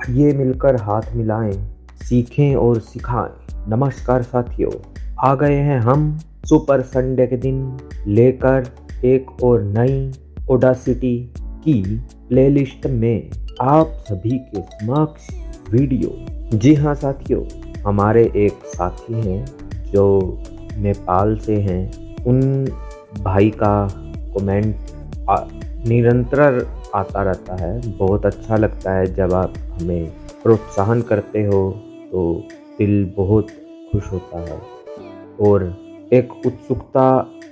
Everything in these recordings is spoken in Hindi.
आइए मिलकर हाथ मिलाएं, सीखें और सिखाएं। नमस्कार साथियों, आ गए हैं हम सुपर संडे के दिन लेकर एक और नई ऑडासिटी की प्लेलिस्ट में आप सभी के समक्ष वीडियो। जी हाँ साथियों, हमारे एक साथी हैं जो नेपाल से हैं। उन भाई का कमेंट निरंतर आता रहता है। बहुत अच्छा लगता है जब आप हमें प्रोत्साहन करते हो तो दिल बहुत खुश होता है और एक उत्सुकता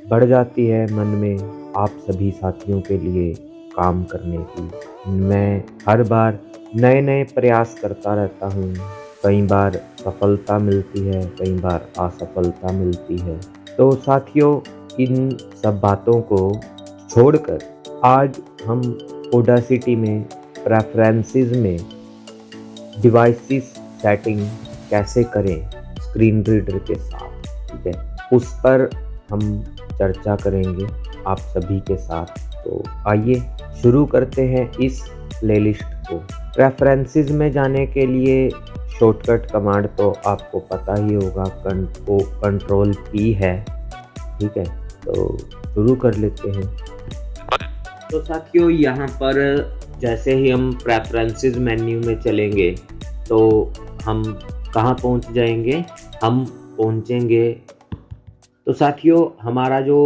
बढ़ जाती है मन में आप सभी साथियों के लिए काम करने की। मैं हर बार नए नए प्रयास करता रहता हूँ। कई बार सफलता मिलती है, कई बार असफलता मिलती है। तो साथियों, इन सब बातों को छोड़कर आज हम ऑडासिटी में प्रेफरेंसेस में डिवाइसेस सेटिंग कैसे करें स्क्रीन रीडर के साथ, ठीक है, उस पर हम चर्चा करेंगे आप सभी के साथ। तो आइए शुरू करते हैं इस प्लेलिस्ट को। प्रेफरेंसेस में जाने के लिए शॉर्टकट कमांड तो आपको पता ही होगा, कंट्रोल पी है, ठीक है। तो शुरू कर लेते हैं। तो साथियों, यहाँ पर जैसे ही हम प्रेफरेंसेस मेन्यू में चलेंगे तो हम कहाँ पहुँच जाएंगे? हम पहुँचेंगे, तो साथियों हमारा जो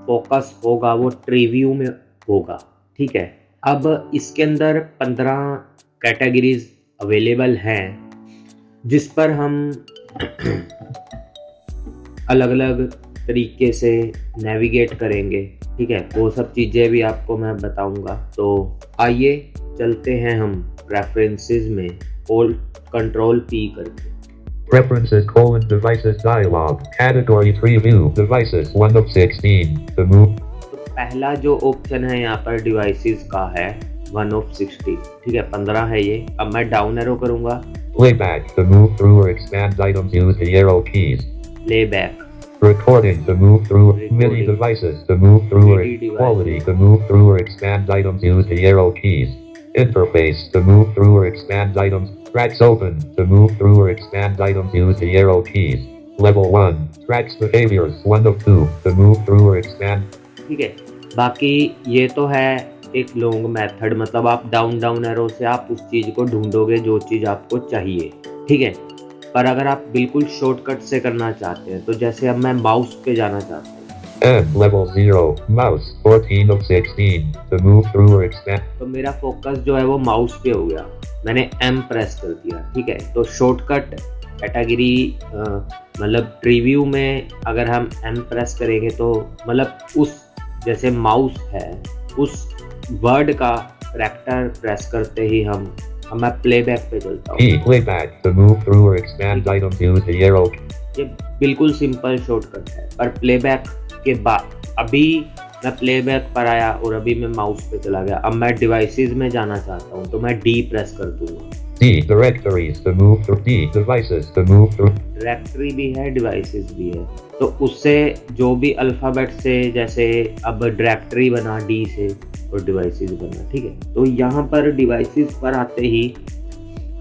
फोकस होगा वो ट्री व्यू में होगा, ठीक है। अब इसके अंदर 15 कैटेगरीज अवेलेबल हैं जिस पर हम अलग अलग तरीके से नेविगेट करेंगे, ठीक है। वो सब चीज़ें भी आपको मैं बताऊंगा। तो आइए चलते हैं हम प्रेफरेंसेस में कंट्रोल पी करके। Preferences: devices dialog, category 3 view, devices 1 of 16, the move. तो पहला जो ऑप्शन है यहाँ पर डिवाइसेस का है 1 of 16, ठीक है, 15 है ये। अब मैं डाउन एरो करूंगा। Playback, the move through or expand items, use the arrow keys. Playback, Recording, the move through MIDI devices, the move through or MIDI devices. quality, the move through or expand items, use the arrow keys. Interface, the move through or expand items, tracks open, the move through or expand items, use the arrow keys. Level 1, tracks behaviors 1 of 2, the move through or expand. ठीक है। बाकी ये तो है एक लॉन्ग मेथड, मतलब आप डाउन एरो से आप उस चीज़ को ढूंढोगे जो चीज़ आपको चाहिए, ठीक है। पर अगर आप बिल्कुल शॉर्टकट से करना चाहते हैं तो जैसे अब मैं माउस पे जाना चाहता हूँ। Level 0, mouse 14 of 16, the move through or expand. तो मेरा फोकस जो है वो माउस पे हो गया, मैंने M प्रेस कर दिया, ठीक है। तो शॉर्टकट कैटेगरी मतलब प्रीव्यू में अगर हम M प्रेस करेंगे तो मतलब उस जैसे माउस है उस वर्ड का कैरेक्टर प्रेस करते ही हम मैं प्लेबैक पे चलता हूँ। Playback, the move through or expand items, use the arrow. ये बिल्कुल सिंपल शॉर्टकट है। पर प्लेबैक के बाद अभी मैं प्लेबैक पर आया और अभी मैं माउस पे चला गया। अब मैं डिवाइसेस में जाना चाहता हूँ तो मैं डी प्रेस कर दूंगा। D, directories, the move through. D, devices, the move through. Directory भी है, डिवाइसेस भी है, तो उससे जो भी अल्फ़ाबेट से, जैसे अब डायरेक्टरी बना डी से और डिवाइसेस बना, ठीक है। तो यहाँ पर डिवाइसेस पर आते ही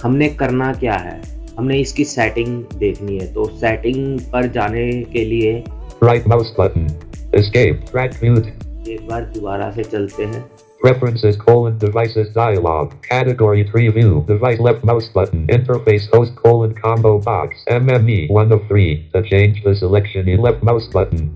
हमने करना क्या है, हमने इसकी सेटिंग देखनी है। तो सेटिंग पर जाने के लिए Right mouse button. Escape, track mute. एक बार दोबारा से चलते हैं। Preferences: devices dialog, category 3 view, device left mouse button, interface host: combo box, MME 1 of 3. To change the selection, left mouse button,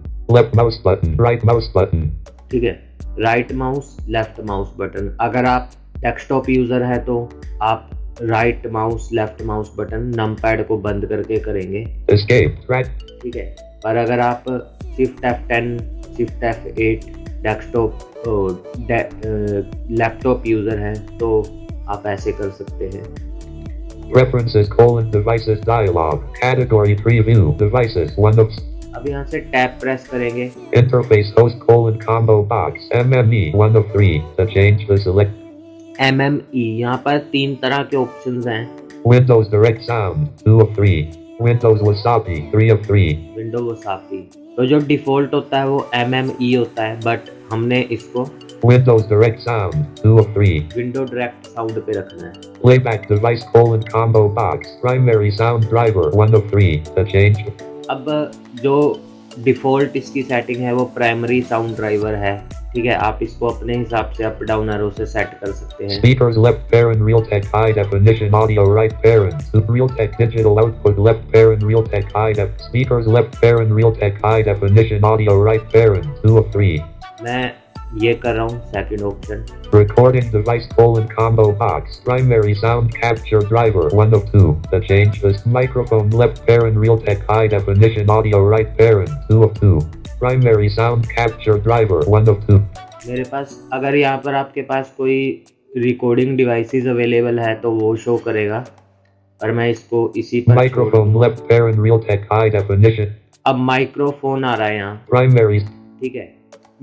right mouse button. ठीक है, right mouse, left mouse button. अगर आप डेस्कटॉप यूजर है तो आप right mouse, left mouse button numpad को बंद करके करेंगे। Escape, track. ठीक है, पर अगर आप shift F10, shift F8 desktop laptop user हैं तो आप ऐसे कर सकते हैं। Preferences: devices dialog, category 3 view, devices 1 of. अब यहाँ से टैब प्रेस करेंगे। Interface host: combo box, MME 1 of 3. To change the select. MME, यहाँ पर 3 तरह के ऑप्शंस हैं। Windows direct sound 2 of 3. Windows Wasabi 3 of 3. Window वसाफी, तो जो डिफ़ॉल्ट होता है वो MME होता है, बट हमने इसको Windows Direct Sound, 2 of 3. Window direct sound पे रखना है। Playback device combo box, primary sound driver, 1 of 3. The change. अब जो डिफ़ॉल्ट इसकी सेटिंग है वो प्राइमरी साउंड ड्राइवर है, ठीक है। आप इसको अपने हिसाब से अप डाउन एरो से सेट कर सकते हैं। Speakers left parent Realtek high definition audio right parent. Realtek digital output left parent Realtek high def. Speakers left parent Realtek high definition audio right parent, 2 of 3. मैं ये कर रहा हूँ second option. Recording device combo box, primary sound capture driver, 1 of 2. The change is microphone left parent Realtek high definition audio right parent, 2 of 2. Primary sound capture driver, 1 of 2. मेरे पास अगर यहाँ पर आपके पास कोई रिकॉर्डिंग डिवाइसेस अवेलेबल है तो वो शो करेगा, पर मैं इसको इसी पर Microphone left parent Realtek high definition. अब माइक्रोफोन आ रहा है यहाँ, Primary. ठीक है।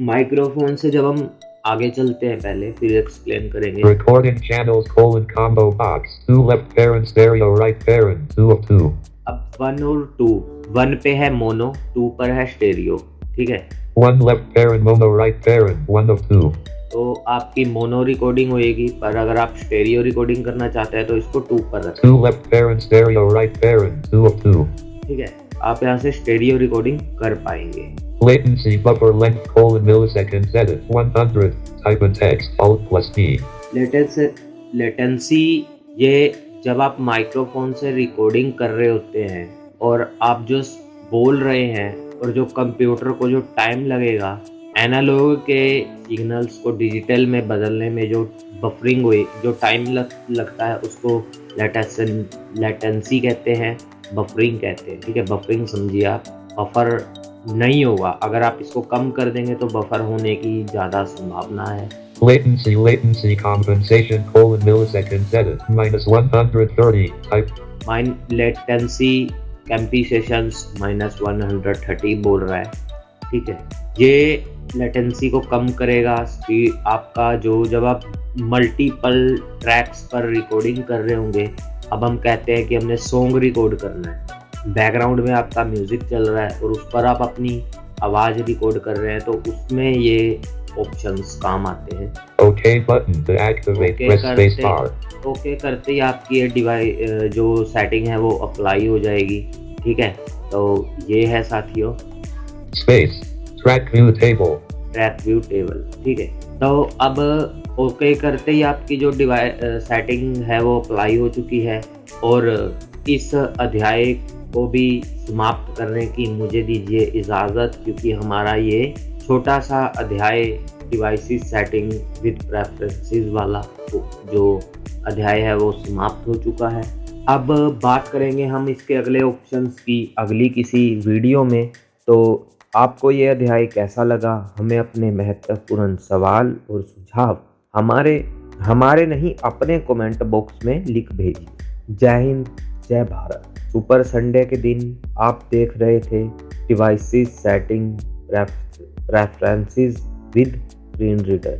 माइक्रोफोन से जब हम आगे चलते हैं पहले फिर एक्सप्लेन करेंगे। Recording channels combo box, 2 left parent stereo right parent, 2 of 2. अब 1 और 2, 1 पे है मोनो, 2 पर है स्टेरियो, ठीक है। 1 left parent mono right parent, 1 of 2. तो आपकी मोनो रिकॉर्डिंग होएगी, पर अगर आप स्टेरियो रिकॉर्डिंग करना चाहते हैं तो इसको 2 पर रखें। 2 left parent stereo right parent, 2 of 2. ठीक है, आप यहाँ से स्टेरियो रिकॉर्डिंग कर पाएंगे। Latency buffer length milliseconds edit 100. Type in text Alt plus D. Latency ये जब आप माइक्रोफोन से रिकॉर्डिंग कर रहे होते हैं और आप जो बोल रहे हैं और जो कंप्यूटर को जो टाइम लगेगा एनालॉग के सिग्नल्स को डिजिटल में बदलने में जो बफरिंग हुई जो टाइम लगता है उसको लेटेंसी कहते हैं, बफरिंग कहते हैं, ठीक है। बफरिंग समझिए आप, बफर नहीं होगा, अगर आप इसको कम कर देंगे तो बफर होने की ज़्यादा संभावना है। Latency compensation milliseconds edit -130. Type latency कंपेंसेशंस -130 बोल रहा है, ठीक है। ये लेटेंसी को कम करेगा, स्पीड आपका जो जब आप मल्टीपल ट्रैक्स पर रिकॉर्डिंग कर रहे होंगे। अब हम कहते हैं कि हमने सॉन्ग रिकॉर्ड करना है, बैकग्राउंड में आपका म्यूजिक चल रहा है और उस पर आप अपनी आवाज़ रिकॉर्ड कर रहे हैं, तो उसमें ये ऑप्शंस काम आते हैं। OK button to activate, press space bar. Okay करते ही आपकी ये डिवाइस जो सेटिंग है वो अप्लाई हो जाएगी, ठीक है। तो ये है साथियों Space track view table. Track view table, ठीक है। तो अब ओके करते ही आपकी जो डिवाइस सेटिंग है वो अप्लाई हो चुकी है और इस अध्याय को भी समाप्त करने की मुझे दीजिए इजाज़त, क्योंकि हमारा ये छोटा सा अध्याय डिवाइसेस सेटिंग विद प्रेफरेंसेस वाला जो अध्याय है वो समाप्त हो चुका है। अब बात करेंगे हम इसके अगले ऑप्शंस की अगली किसी वीडियो में। तो आपको ये अध्याय कैसा लगा, हमें अपने महत्वपूर्ण सवाल और सुझाव हमारे नहीं अपने कमेंट बॉक्स में लिख भेजिए। जय हिंद, जय भारत। सुपर संडे के दिन आप देख रहे थे devices setting preferences with screen reader.